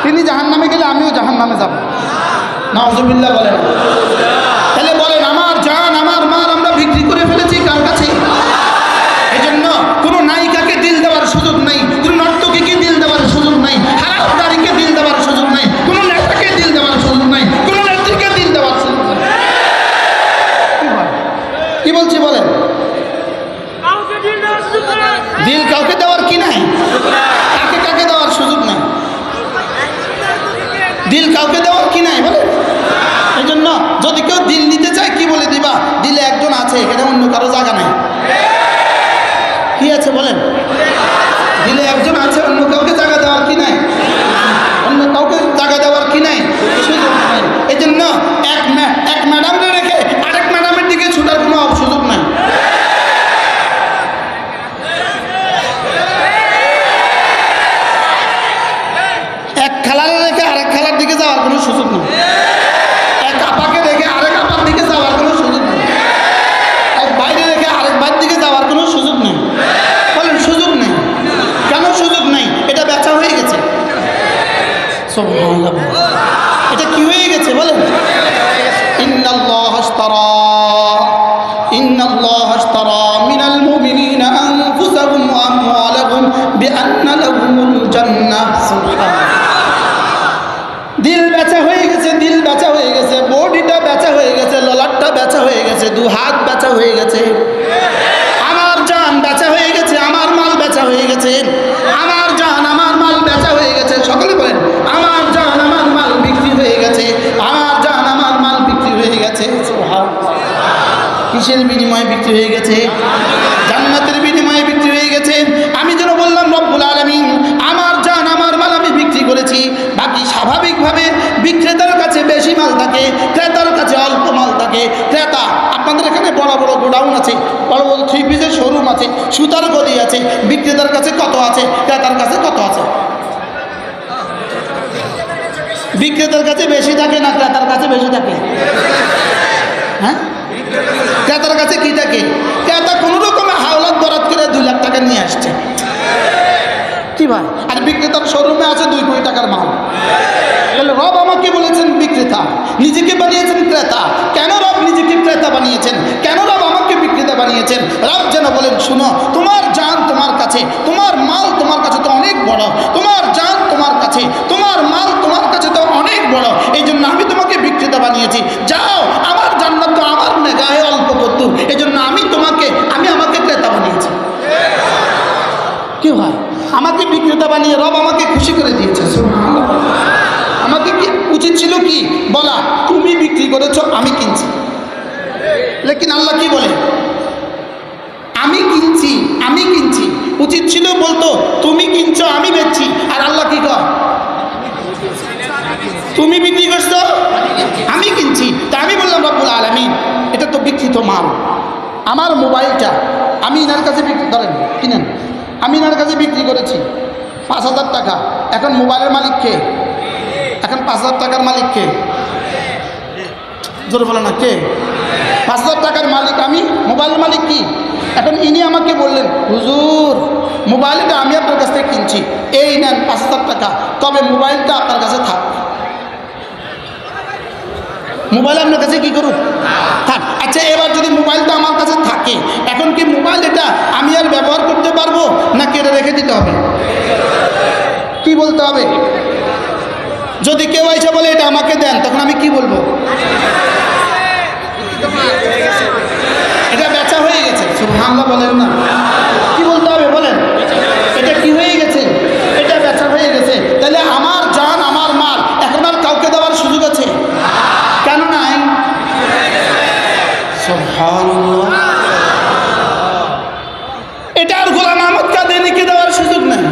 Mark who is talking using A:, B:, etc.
A: তিনি জাহান্নামে গেলে আমিও জাহান্নামে যাব। নাউজুবিল্লাহ বলেন। তাহলে বলেন আমার জান আমার মাল আমরা বিক্রি করে ফেলেছি কার কাছে? এই জন্য কোনো নায়িকাকে দিল দেওয়ার সুযোগ নাই, কোনো নর্তকীকে দিল দেওয়ার সুযোগ নাই, হারামদারিকে দিল দেওয়ার সুযোগ নাই, কোনো নেতাকে দিল দেওয়ার সুযোগ নাই, কোনো নেত্রীকে দিল দেওয়ার সুযোগ নাই। কি বলছি বলেন? দিল কাউকে দেওয়ার কি নাই? কাকে কাকে দেওয়ার সুযোগ নাই? দিল কাউকে দেওয়ার কি নাই বলে? এই জন্য যদি কেউ দিল নিতে চায় কি বলে দিবা? দিলে একজন আছে, এখানে অন্য কারো জায়গা নাই। কি আছে বলেন? দিলে একজন আছে, অন্য কাউকে জায়গা দেওয়ার কি নাই? অন্য কাউকে জায়গা দেওয়ার কি নাই? সুযোগ নাই। এই জন্য এক ম্যাডামকে রেখে আরেক ম্যাডামের দিকে ছুটার কোনো সুযোগ নাই। এক খেলার রেখে আরেক খেলার দিকে যাওয়ার কোনো সুযোগ নেই। এক আপাকে রেখে আরেক আপার দিকে যাওয়ার কোনো সুযোগ নেই। এক বাইরে রেখে আরেক বাইর দিকে যাওয়ার কোনো সুযোগ নেই। বলেন সুযোগ নেই কেন? সুযোগ নেই, এটা বেচা হয়ে গেছে। সুবহানাল্লাহ, এটা কি হয়ে গেছে বলেন? ইন্নাল্লাহ আশতারা মিনাল মুমিনিনা আনফুসাহুম ওয়া আমওয়ালাহুম বিআন্না লাহুমুল জান্নাহ। সুবহানাল্লাহ, দিল বেচা হয়ে গেছে, দিল বেচা হয়ে গেছে, বডিটা বেচা হয়ে গেছে, ললাটটা বেচা হয়ে গেছে, দু হাত বেচা হয়ে গেছে, আমার জান বেচা হয়ে গেছে, আমার মাল বেচা হয়ে গেছে, আমার জান আমার মাল বেচা হয়ে গেছে। সকলে বলেন আমার জান আমার মাল বিক্রি হয়ে গেছে, আমার জান আমার মাল বিক্রি হয়ে গেছে। কিসের বিনিময়ে বিক্রি হয়ে গেছে? জান্নাতের বিনিময়ে বিক্রি হয়ে গেছে। আমি যেন বললাম রব্বুল আলামিন আমার জান আমার মাল আমি বিক্রি করেছি। বাকি স্বাভাবিকভাবে বিক্রেতার কাছে বেশি মাল থাকে, ক্রেতার কাছে অল্প মাল থাকে। ক্রেতা, আপনাদের এখানে বড় বড় গোডাউন আছে, বড় বড় 3 পিসের শোরুম আছে, সুতার গদি আছে, বিক্রেতার কাছে কত আছে, ক্রেতার কাছে কত আছে? বিক্রেতার কাছে বেশি থাকে না ক্রেতার কাছে বেশি থাকে? হ্যাঁ, ক্রেতার কাছে কি থাকে? ক্রেতা কোনো রকমে হাওলাত বরাত করে 2 লাখ টাকা নিয়ে আসছে, কি ভাই? আর বিক্রেতার শোরুমে আছে 2 কোটি টাকার মাল। তাহলে রব আমাকে বলেছেন বিক্রেতা, নিজেকে বানিয়েছেন ক্রেতা। কেন রব নিজেকে ক্রেতা বানিয়েছেন? কেন রব আমাকে বিক্রেতা বানিয়েছেন? রব যেন বলেন শুনো, তোমার জান তোমার কাছে, তোমার মাল তোমার কাছে তো অনেক বড়, তোমার জান তোমার কাছে, তোমার মাল তোমার কাছে তো অনেক বড়, এই জন্য আমি তোমাকে বিক্রেতা বানিয়েছি। যাও, আমার জান্নাত তো আমার গায়ে অল্প কত, এই জন্য আমি আমাকে ক্রেতা বানিয়েছি। কি হয়? আমাকে বিক্রেতা বানিয়ে রব আমাকে খুশি করে দিয়েছে। আমাকে কি উচিত ছিল কি বলা, তুমি বিক্রি করেছো আমি কিনছি। লেকিন আল্লাহ কি বলে? আমি কিনছি, আমি কিনছি। উচিত ছিল বলতো তুমি কিনছো আমি বেচছি। আর আল্লাহ কি কয়? তুমি বিক্রি করছো আমি কিনছি। তা আমি বললাম রব্বুল আলামিন এটা তো বিক্রিত মাল। আমার মোবাইলটা আমি ইনার কাছে ধরেন কিনেন, আমি ইনার কাছে বিক্রি করেছি 5,000 টাকা। এখন মোবাইলের মালিক কে? এখন 5,000 টাকার মালিক কে? জোরে বলো না, কে? 5,000 টাকার মালিক আমি, মোবাইলের মালিক কি? এখন ইনি আমাকে বললেন হুজুর মোবাইলটা আমি আপনার কাছ থেকে কিনছি, এই নেন 5,000 টাকা, তবে মোবাইলটা আপনার কাছে থাক। মোবাইল আপনার কাছে কি করুক? থাক। আচ্ছা, এবার যদি মোবাইলটা আমার কাছে থাকে, এখন কি মোবাইল এটা আমি আর ব্যবহার করতে পারবো নাকি এটা রেখে দিতে হবে? কি বলতে হবে? যদি কেউ এসে বলে এটা আমাকে দেন, তখন আমি কি বলবো? এটা বেচা হয়ে গেছে। সুবহানাল্লাহ বলেন না, কি বলতে হবে বলেন? এটা কি হয়ে গেছে? এটা বেচা হয়ে গেছে। তাহলে আমার জান আমার মাল এখন আর কাউকে দেওয়ার সুযোগ আছে? কেন নাই? সুবহানাল্লাহ, এটা আর গোলাম আহমদ কাদিয়ানীকে দেওয়ার সুযোগ নাই।